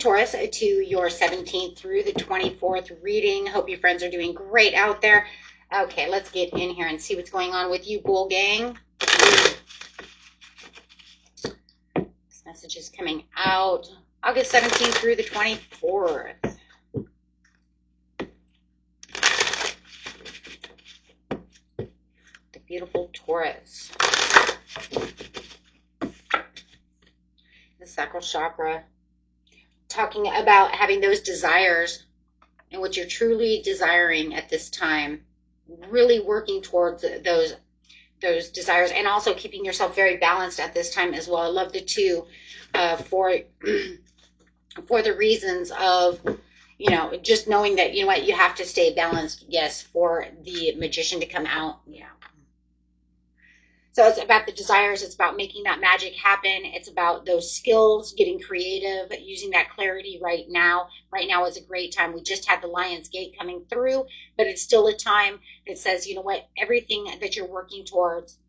Taurus, to your 17th through the 24th reading. Hope you friends are doing great out there. Okay, let's get in here and see what's going on with you, Bull Gang. This message is coming out August 17th through the 24th. The beautiful Taurus. The sacral chakra. Talking about having those desires and what you're truly desiring at this time. Really working towards those desires, and also keeping yourself very balanced at this time as well. I love the two for the reasons of, you know, just knowing that, you know what, you have to stay balanced. Yes, for the Magician to come out. Yeah. So it's about the desires. It's about making that magic happen. It's about those skills, getting creative, using that clarity right now. Right now is a great time. We just had the Lion's Gate coming through, but it's still a time that says, you know what, everything that you're working towards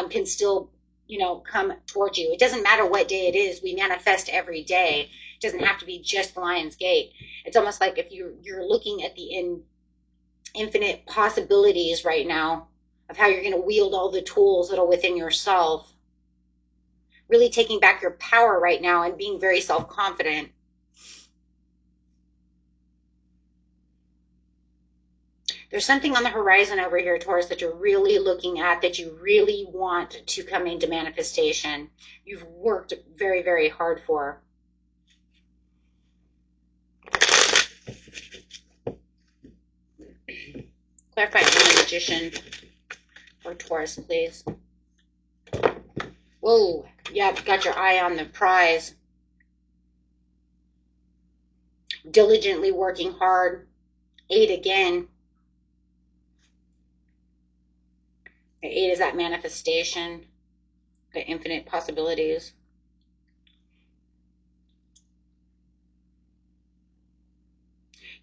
can still, you know, come towards you. It doesn't matter what day it is. We manifest every day. It doesn't have to be just the Lion's Gate. It's almost like if you're looking at the infinite possibilities right now, of how you're going to wield all the tools that are within yourself. Really taking back your power right now and being very self-confident. There's something on the horizon over here, Taurus, that you're really looking at, that you really want to come into manifestation. You've worked very, very hard for. Clarify the Magician. For Taurus, please. Whoa, yeah, got your eye on the prize. Diligently working hard. 8 again. The 8 is that manifestation, the infinite possibilities.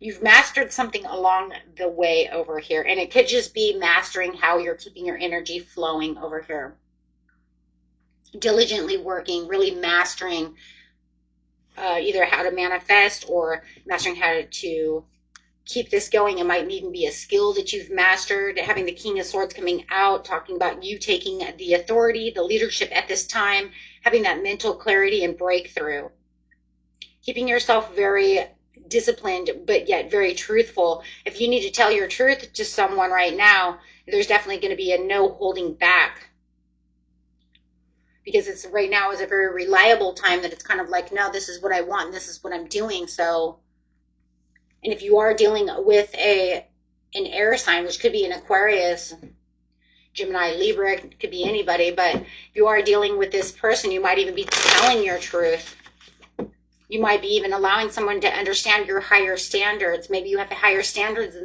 You've mastered something along the way over here. And it could just be mastering how you're keeping your energy flowing over here. Diligently working, really mastering either how to manifest or mastering how to keep this going. It might even be a skill that you've mastered. Having the King of Swords coming out, talking about you taking the authority, the leadership at this time, having that mental clarity and breakthrough. Keeping yourself very disciplined, but yet very truthful. If you need to tell your truth to someone right now, there's definitely going to be a no holding back. Because it's right now is a very reliable time that it's kind of like, no, this is what I want, and this is what I'm doing. So, and if you are dealing with an air sign, which could be an Aquarius, Gemini, Libra, could be anybody, but if you are dealing with this person, you might even be telling your truth. You might be even allowing someone to understand your higher standards. Maybe you have higher standards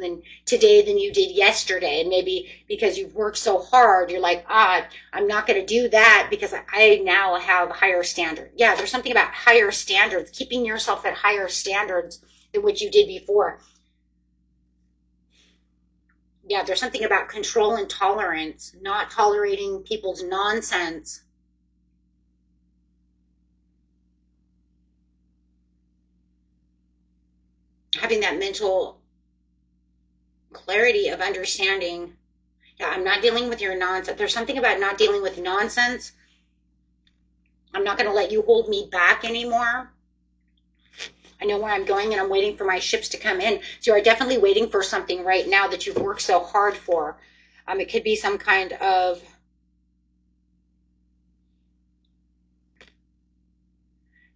today than you did yesterday. And maybe because you've worked so hard, you're like, I'm not going to do that because I now have higher standards. Yeah, there's something about higher standards, keeping yourself at higher standards than what you did before. Yeah, there's something about control and tolerance, not tolerating people's nonsense. Having that mental clarity of understanding, yeah, I'm not dealing with your nonsense. There's something about not dealing with nonsense. I'm not going to let you hold me back anymore. I know where I'm going and I'm waiting for my ships to come in. So you're definitely waiting for something right now that you've worked so hard for. It could be some kind of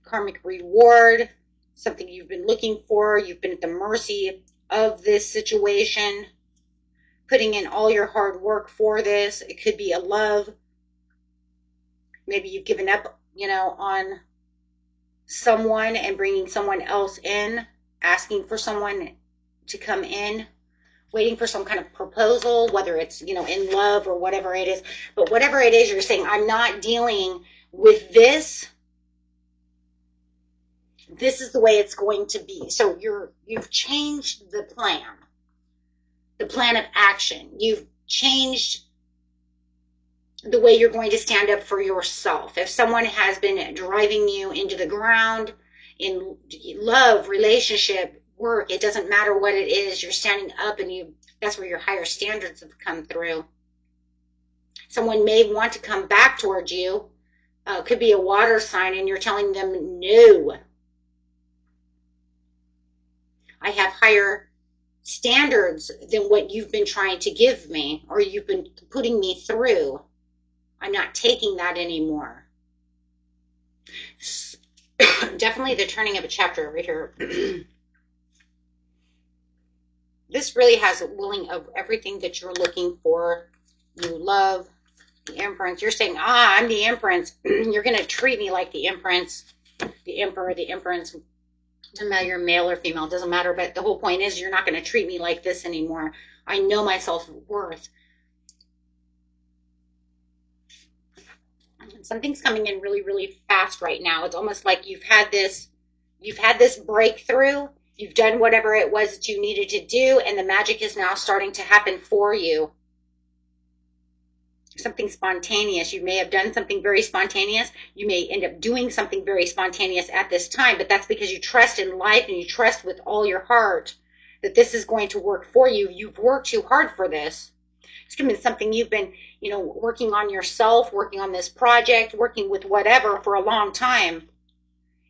karmic reward, something you've been looking for. You've been at the mercy of this situation, putting in all your hard work for this. It could be a love. Maybe you've given up, you know, on someone and bringing someone else in, asking for someone to come in, waiting for some kind of proposal, whether it's, you know, in love or whatever it is. But whatever it is, you're saying, I'm not dealing with this. This is the way it's going to be. So you've changed the plan of action. You've changed the way you're going to stand up for yourself. If someone has been driving you into the ground, in love, relationship, work. It doesn't matter what it is. You're standing up, and that's where your higher standards have come through. Someone may want to come back towards you. Could be a water sign, and you're telling them no. I have higher standards than what you've been trying to give me, or you've been putting me through. I'm not taking that anymore. Definitely the turning of a chapter over here. This really has a willing of everything that you're looking for. You love the Empress. You're saying, I'm the Empress. You're going to treat me like the Empress, the Emperor, the Empress. Doesn't matter you're male or female, doesn't matter. But the whole point is you're not going to treat me like this anymore. I know my self-worth. Something's coming in really, really fast right now. It's almost like you've had this breakthrough. You've done whatever it was that you needed to do, and the magic is now starting to happen for you. Something spontaneous. You may have done something very spontaneous. You may end up doing something very spontaneous at this time, but that's because you trust in life and you trust with all your heart that this is going to work for you. You've worked too hard for this. It's been something you've been, working on yourself, working on this project, working with whatever for a long time.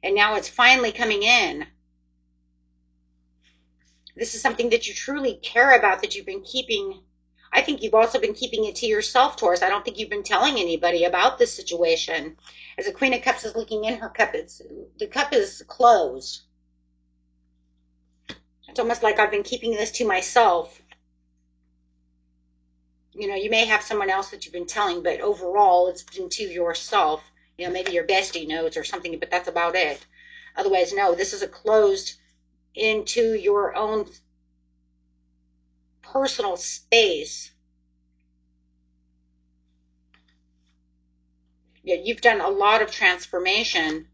And now it's finally coming in. This is something that you truly care about, that you've been keeping. I think you've also been keeping it to yourself, Taurus. I don't think you've been telling anybody about this situation. As the Queen of Cups is looking in her cup, the cup is closed. It's almost like I've been keeping this to myself. You may have someone else that you've been telling, but overall it's been to yourself. Maybe your bestie knows or something, but that's about it. Otherwise, no, this is a closed into your own personal space. You've done a lot of transformation,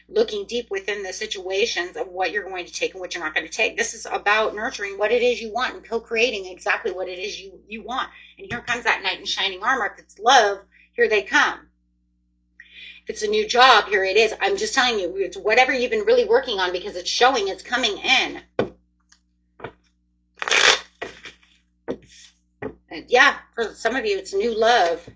looking deep within the situations of what you're going to take and what you're not going to take. This is about nurturing what it is you want and co-creating exactly what it is you want. And here comes that knight in shining armor. If it's love, here they come. If it's a new job, here it is. I'm just telling you, it's whatever you've been really working on, because it's showing, it's coming in. And yeah, for some of you, it's new love.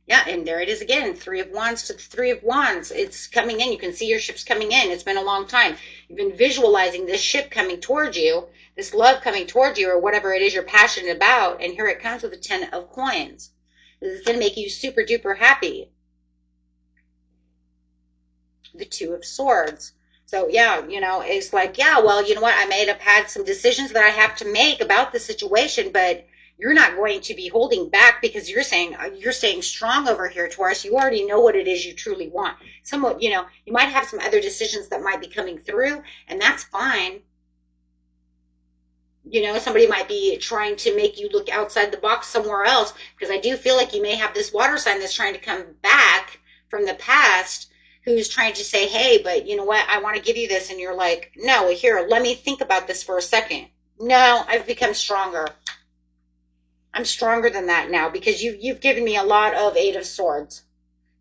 Yeah, and there it is again. 3 of Wands to the 3 of Wands. It's coming in. You can see your ship's coming in. It's been a long time. You've been visualizing this ship coming towards you, this love coming towards you, or whatever it is you're passionate about. And here it comes with the 10 of Coins. This is going to make you super duper happy. The 2 of Swords. So yeah, it's like, yeah, well, you know what? I may have had some decisions that I have to make about the situation, but you're not going to be holding back, because you're staying strong over here, Taurus. You already know what it is you truly want. Somewhat, you might have some other decisions that might be coming through, and that's fine. Somebody might be trying to make you look outside the box somewhere else, because I do feel like you may have this water sign that's trying to come back from the past, who's trying to say, hey, but you know what? I want to give you this. And you're like, no, here, let me think about this for a second. No, I've become stronger. I'm stronger than that now, because you've given me a lot of 8 of Swords,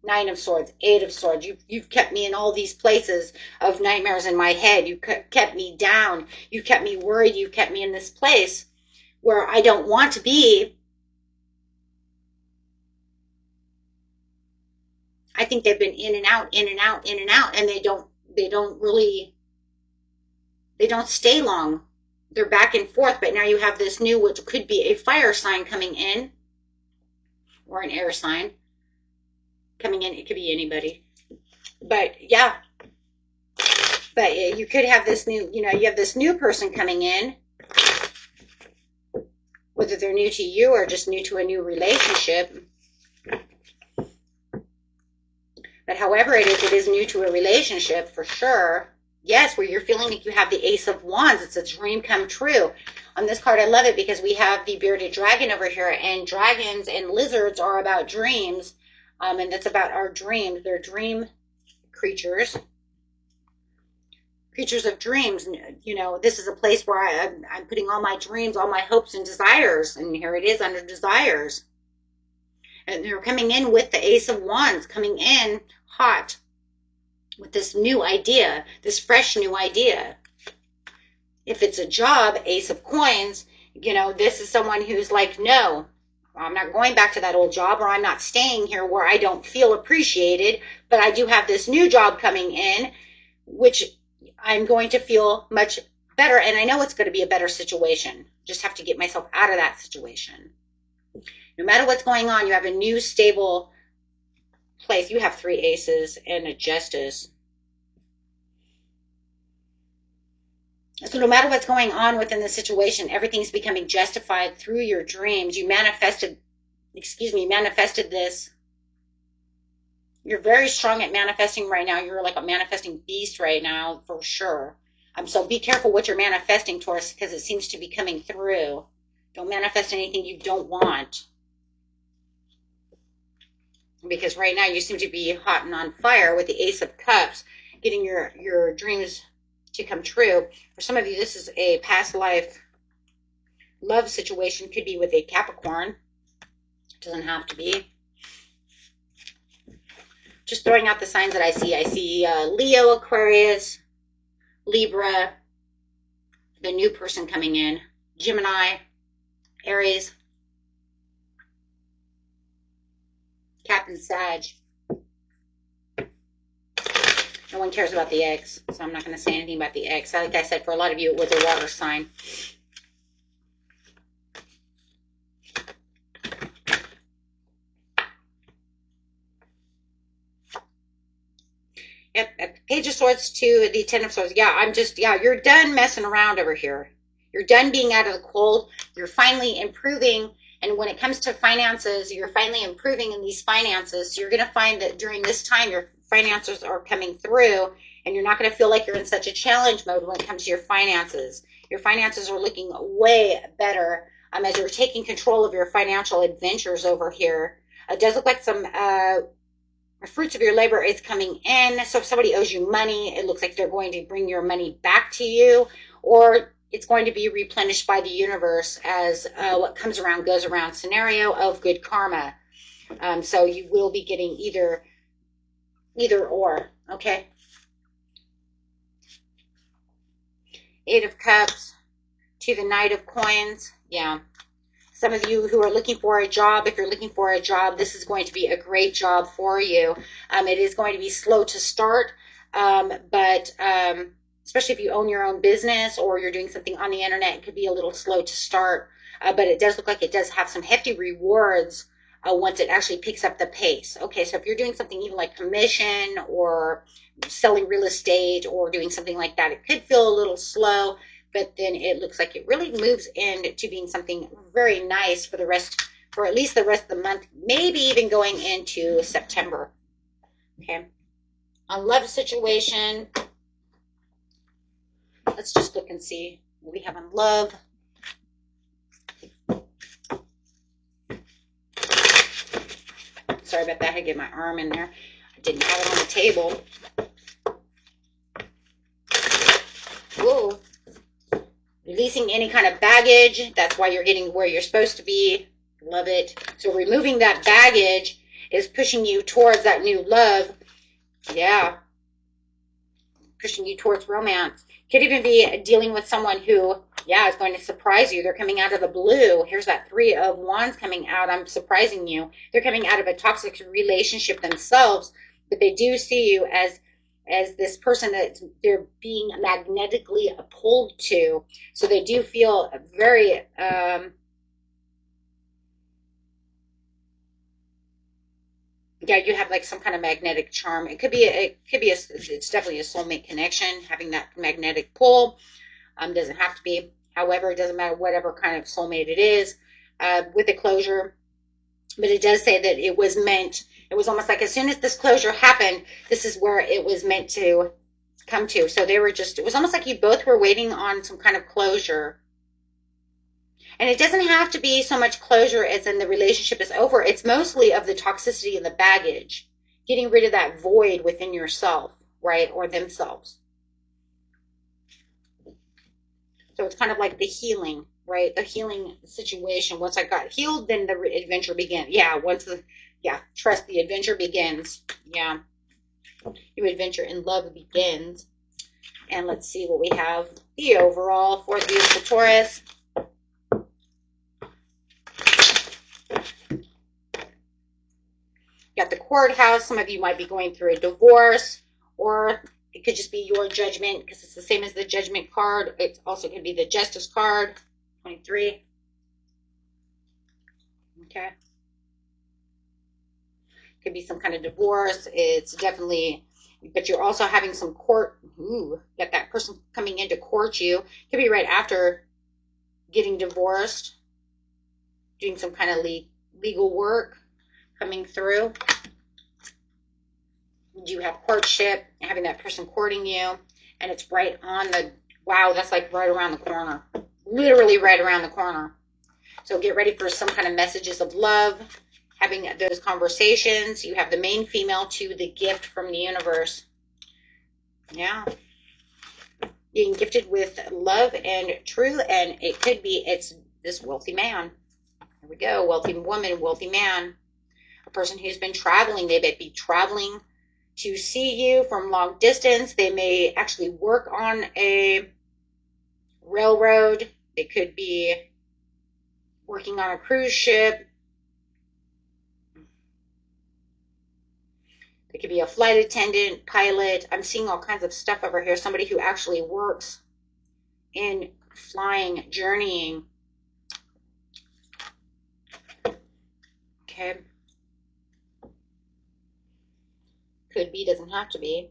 9 of Swords, 8 of Swords. You've kept me in all these places of nightmares in my head. You kept me down. You kept me worried. You kept me in this place where I don't want to be. I think they've been in and out, in and out, in and out, and they don't stay long. They're back and forth, but now you have this new, which could be a fire sign coming in, or an air sign coming in. It could be anybody, but yeah, but you could have this new, you have this new person coming in, whether they're new to you or just new to a new relationship. But however it is new to a relationship for sure. Yes, where you're feeling like you have the Ace of Wands. It's a dream come true. On this card, I love it because we have the bearded dragon over here, and dragons and lizards are about dreams, and that's about our dreams. They're dream creatures of dreams. This is a place where I'm putting all my dreams, all my hopes and desires, and here it is under desires. And they're coming in with the Ace of Wands, coming in hot. with this new idea, this fresh new idea. If it's a job, Ace of Coins, you know, this is someone who's like, no, I'm not going back to that old job, or I'm not staying here where I don't feel appreciated, but I do have this new job coming in, which I'm going to feel much better. And I know it's going to be a better situation. Just have to get myself out of that situation. No matter what's going on, you have a new stable place. You have 3 aces and a justice. So no matter what's going on within the situation, everything's becoming justified through your dreams. You manifested this. You're very strong at manifesting right now. You're like a manifesting beast right now, for sure. So be careful what you're manifesting towards, because it seems to be coming through. Don't manifest anything you don't want. Because right now you seem to be hot and on fire with the Ace of Cups, getting your dreams to come true. For some of you, this is a past life love situation. Could be with a Capricorn. It doesn't have to be. Just throwing out the signs that I see. I see Leo, Aquarius, Libra, the new person coming in, Gemini, Aries, Captain Sag. No one cares about the eggs, so I'm not going to say anything about the eggs. Like I said, for a lot of you, it was a water sign. Yep, Page of Swords to the Ten of Swords. Yeah, you're done messing around over here. You're done being out of the cold. You're finally improving. And when it comes to finances, you're finally improving in these finances. So you're going to find that during this time, your finances are coming through, and you're not going to feel like you're in such a challenge mode when it comes to your finances. Your finances are looking way better as you're taking control of your financial adventures over here. It does look like some fruits of your labor is coming in. So if somebody owes you money, it looks like they're going to bring your money back to you, or it's going to be replenished by the universe as what comes around goes around scenario of good karma. So you will be getting either or, okay? 8 of Cups to the Knight of Coins. Yeah. Some of you who are looking for a job, if you're looking for a job, this is going to be a great job for you. It is going to be slow to start, but especially if you own your own business or you're doing something on the internet, it could be a little slow to start. But it does look like it does have some hefty rewards once it actually picks up the pace. Okay, so if you're doing something even like commission or selling real estate or doing something like that, it could feel a little slow, but then it looks like it really moves into being something very nice for at least the rest of the month, maybe even going into September. Okay. On love situation, let's just look and see what we have on love. Sorry about that. I had to get my arm in there. I didn't have it on the table. Whoa. Releasing any kind of baggage. That's why you're getting where you're supposed to be. Love it. So removing that baggage is pushing you towards that new love. Yeah. Pushing you towards romance. Could even be dealing with someone who, yeah, is going to surprise you. They're coming out of the blue. Here's that 3 of Wands coming out. I'm surprising you. They're coming out of a toxic relationship themselves, but they do see you as this person that they're being magnetically pulled to. So they do feel very yeah, you have like some kind of magnetic charm. It's definitely a soulmate connection, having that magnetic pull. Doesn't have to be. However, it doesn't matter whatever kind of soulmate it is with the closure. But it does say that it was meant. It was almost like as soon as this closure happened, this is where it was meant to come to. So it was almost like you both were waiting on some kind of closure. And it doesn't have to be so much closure as in the relationship is over. It's mostly of the toxicity and the baggage, getting rid of that void within yourself, right, or themselves. So it's kind of like the healing, right, the healing situation. Once I got healed, then the adventure began. Yeah, trust the adventure begins. Yeah. New adventure in love begins. And let's see what we have the overall for the beautiful Taurus. You got the courthouse. Some of you might be going through a divorce, or it could just be your judgment because it's the same as the judgment card. It also could be the justice card, 23. Okay. Could be some kind of divorce. It's definitely, but you're also having some court. Ooh, got that person coming in to court you. Could be right after getting divorced, doing some kind of legal work coming through. You have courtship, having that person courting you, and it's right on the, wow, that's like right around the corner. Literally right around the corner. So get ready for some kind of messages of love, having those conversations. You have the main female to the gift from the universe. Yeah. Being gifted with love and true, and it could be it's this wealthy man. There we go. Wealthy woman, wealthy man. A person who's been traveling. They may be traveling to see you from long distance. They may actually work on a railroad. They could be working on a cruise ship. It could be a flight attendant, pilot. I'm seeing all kinds of stuff over here. Somebody who actually works in flying, journeying. Okay. Could be, doesn't have to be.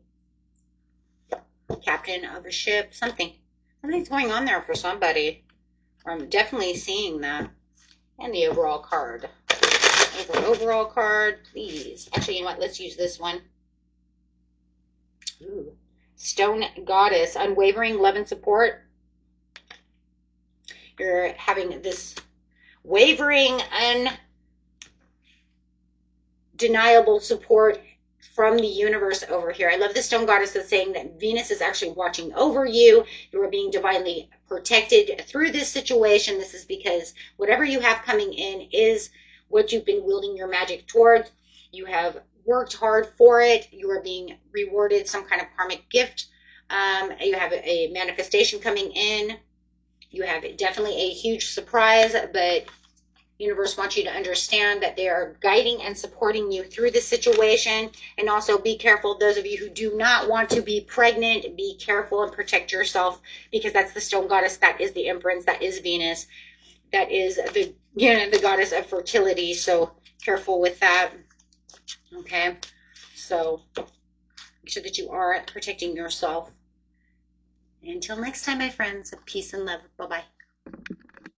Captain of a ship, something. Something's going on there for somebody. I'm definitely seeing that. And the overall card. Overall card, please. Actually, you know what? Let's use this one. Ooh. Stone Goddess, unwavering love and support. You're having this wavering, undeniable support from the universe over here. I love the Stone Goddess that's saying that Venus is actually watching over you. You are being divinely protected through this situation. This is because whatever you have coming in is what you've been wielding your magic towards. You have worked hard for it. You are being rewarded some kind of karmic gift. You have a manifestation coming in. You have definitely a huge surprise, but universe wants you to understand that they are guiding and supporting you through this situation. And also be careful, those of you who do not want to be pregnant, be careful and protect yourself, because that's the Stone Goddess. That is the Empress. That is Venus. That is the, the goddess of fertility. So careful with that. Okay. So make sure that you are protecting yourself. Until next time, my friends, peace and love. Bye-bye.